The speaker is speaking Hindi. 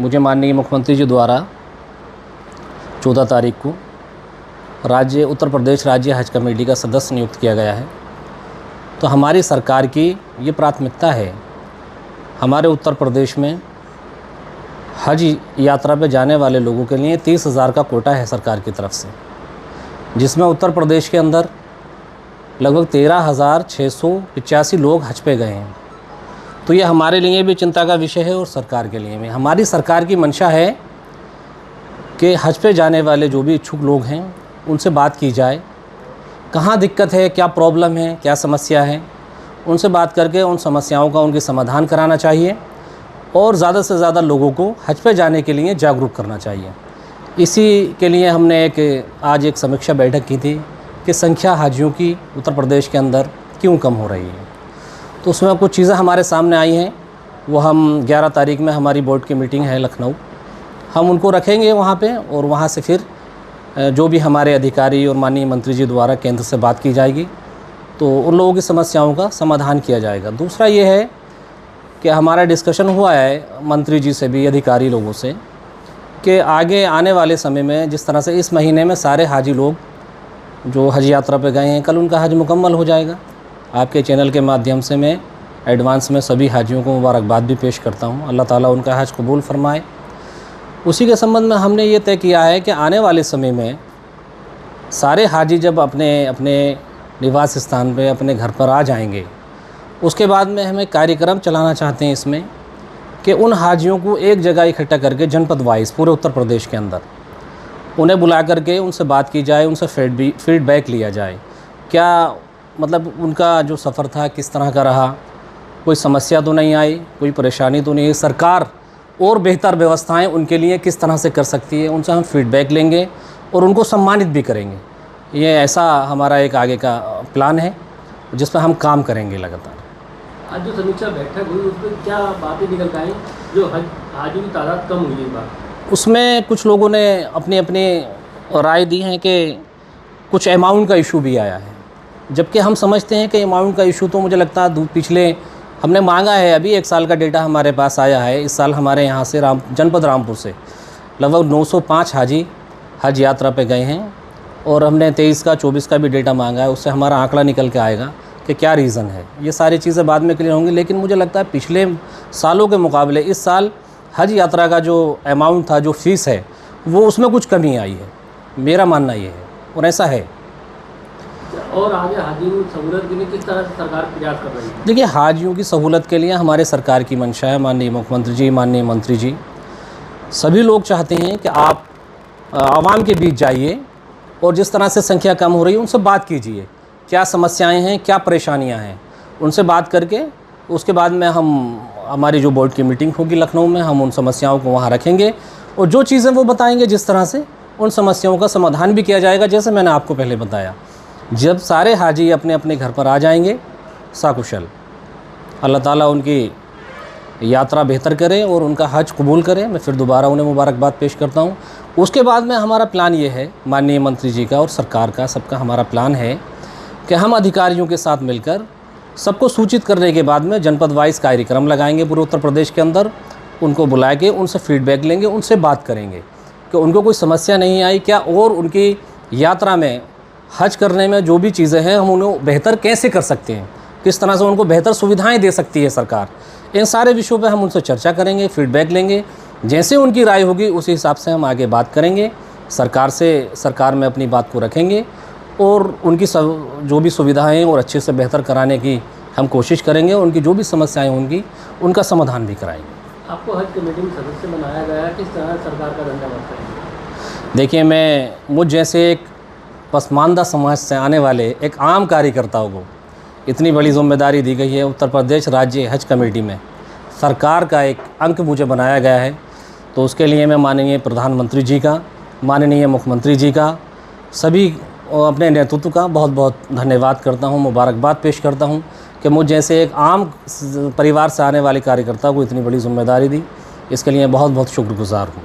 मुझे माननीय मुख्यमंत्री जी द्वारा 14 तारीख को उत्तर प्रदेश राज्य हज कमेटी का सदस्य नियुक्त किया गया है। तो हमारी सरकार की ये प्राथमिकता है, हमारे उत्तर प्रदेश में हज यात्रा पे जाने वाले लोगों के लिए 30,000 का कोटा है सरकार की तरफ से, जिसमें उत्तर प्रदेश के अंदर लगभग 13,685 लोग हज पे गए हैं। तो ये हमारे लिए भी चिंता का विषय है और सरकार के लिए भी। हमारी सरकार की मंशा है कि हज पे जाने वाले जो भी इच्छुक लोग हैं उनसे बात की जाए, कहाँ दिक्कत है, क्या प्रॉब्लम है, क्या समस्या है, उनसे बात करके उन समस्याओं का उनके समाधान कराना चाहिए और ज़्यादा से ज़्यादा लोगों को हज पे जाने के लिए जागरूक करना चाहिए। इसी के लिए हमने आज एक समीक्षा बैठक की थी कि संख्या हाजियों की उत्तर प्रदेश के अंदर क्यों कम हो रही है। तो उसमें कुछ चीज़ें हमारे सामने आई हैं, वो हम 11 तारीख में हमारी बोर्ड की मीटिंग है लखनऊ, हम उनको रखेंगे वहाँ पे और वहाँ से फिर जो भी हमारे अधिकारी और माननीय मंत्री जी द्वारा केंद्र से बात की जाएगी तो उन लोगों की समस्याओं का समाधान किया जाएगा। दूसरा ये है कि हमारा डिस्कशन हुआ है मंत्री जी से भी, अधिकारी लोगों से, कि आगे आने वाले समय में जिस तरह से इस महीने में सारे हाजी लोग जो हज यात्रा पे गए हैं, कल उनका हज मुकम्मल हो जाएगा। आपके चैनल के माध्यम से मैं एडवांस में सभी हाजियों को मुबारकबाद भी पेश करता हूँ। अल्लाह ताला उनका हज कबूल फरमाए। उसी के संबंध में हमने ये तय किया है कि आने वाले समय में सारे हाजी जब अपने अपने निवास स्थान पे अपने घर पर आ जाएंगे, उसके बाद में हमें कार्यक्रम चलाना चाहते हैं इसमें कि उन हाजियों को एक जगह इकट्ठा करके जनपद वाइज पूरे उत्तर प्रदेश के अंदर उन्हें बुला करके उनसे बात की जाए, उनसे फीडबैक लिया जाए, क्या मतलब उनका जो सफ़र था किस तरह का रहा, कोई समस्या तो नहीं आई, कोई परेशानी तो नहीं है, सरकार और बेहतर व्यवस्थाएं उनके लिए किस तरह से कर सकती है, उनसे हम फीडबैक लेंगे और उनको सम्मानित भी करेंगे। ये ऐसा हमारा एक आगे का प्लान है जिसमें हम काम करेंगे लगातार। आज जो समीक्षा बैठक हुई उसमें क्या बातें निकल के आई जो हाजियों की तादाद कम हुई है? उसमें कुछ लोगों ने अपनी अपनी राय दी है कि कुछ अमाउंट का इशू भी आया है, जबकि हम समझते हैं कि अमाउंट का इशू तो मुझे लगता है पिछले हमने मांगा है, अभी 1 साल का डेटा हमारे पास आया है। इस साल हमारे यहाँ से जनपद रामपुर से लगभग 905 हाजी हज यात्रा पे गए हैं और हमने 23 का 24 का भी डेटा मांगा है, उससे हमारा आंकड़ा निकल के आएगा कि क्या रीज़न है। ये सारी चीज़ें बाद में क्लियर होंगी, लेकिन मुझे लगता है पिछले सालों के मुकाबले इस साल हज यात्रा का जो अमाउंट था, जो फ़ीस है, वो उसमें कुछ कमी आई है, मेरा मानना ये है और ऐसा है। और आगे हाजियों की सहूलत के लिए किस तरह से सरकार प्रयास कर रही है? देखिए, हाजियों की सहूलत के लिए हमारे सरकार की मंशा है, माननीय मुख्यमंत्री जी, माननीय मंत्री जी, सभी लोग चाहते हैं कि आप आवाम के बीच जाइए और जिस तरह से संख्या कम हो रही है उनसे बात कीजिए, क्या समस्याएं हैं, क्या परेशानियां हैं, उनसे बात करके उसके बाद में हमारी जो बोर्ड की मीटिंग होगी लखनऊ में, हम उन समस्याओं को वहाँ रखेंगे और जो चीज़ें वो बताएंगे जिस तरह से उन समस्याओं का समाधान भी किया जाएगा। जैसे मैंने आपको पहले बताया, जब सारे हाजी अपने अपने घर पर आ जाएंगे साकुशल, अल्लाह ताला उनकी यात्रा बेहतर करे और उनका हज कबूल करे। मैं फिर दोबारा उन्हें मुबारकबाद पेश करता हूँ। उसके बाद में हमारा प्लान ये है, माननीय मंत्री जी का और सरकार का सबका हमारा प्लान है कि हम अधिकारियों के साथ मिलकर सबको सूचित करने के बाद में जनपद वाइज कार्यक्रम लगाएंगे पूरे उत्तर प्रदेश के अंदर, उनको बुला के उनसे फीडबैक लेंगे, उनसे बात करेंगे कि उनको कोई समस्या नहीं आई क्या, और उनकी यात्रा में हज करने में जो भी चीज़ें हैं हम उन्हें बेहतर कैसे कर सकते हैं, किस तरह से उनको बेहतर सुविधाएं दे सकती है सरकार। इन सारे विषयों पे हम उनसे चर्चा करेंगे, फीडबैक लेंगे, जैसे उनकी राय होगी उसी हिसाब से हम आगे बात करेंगे सरकार से, सरकार में अपनी बात को रखेंगे और उनकी जो भी सुविधाएं हैं और अच्छे से बेहतर कराने की हम कोशिश करेंगे। उनकी जो भी समस्याएं होंगी उनका समाधान भी कराएंगे। आपको हज कमेटी में सदस्य बनाया गया है, किस तरह सरकार का धन्यवाद करेंगे? देखिए, मैं मुझ जैसे एक पसमानदा समाज से आने वाले एक आम कार्यकर्ताओं को इतनी बड़ी जिम्मेदारी दी गई है। उत्तर प्रदेश राज्य हज कमेटी में सरकार का एक अंग मुझे बनाया गया है, तो उसके लिए मैं माननीय प्रधानमंत्री जी का, माननीय मुख्यमंत्री जी का, सभी अपने नेतृत्व का बहुत बहुत धन्यवाद करता हूं, मुबारकबाद पेश करता हूं कि मुझ जैसे एक आम परिवार से आने वाले कार्यकर्ता को इतनी बड़ी जिम्मेदारी दी। इसके लिए बहुत बहुत शुक्रगुजार हूँ।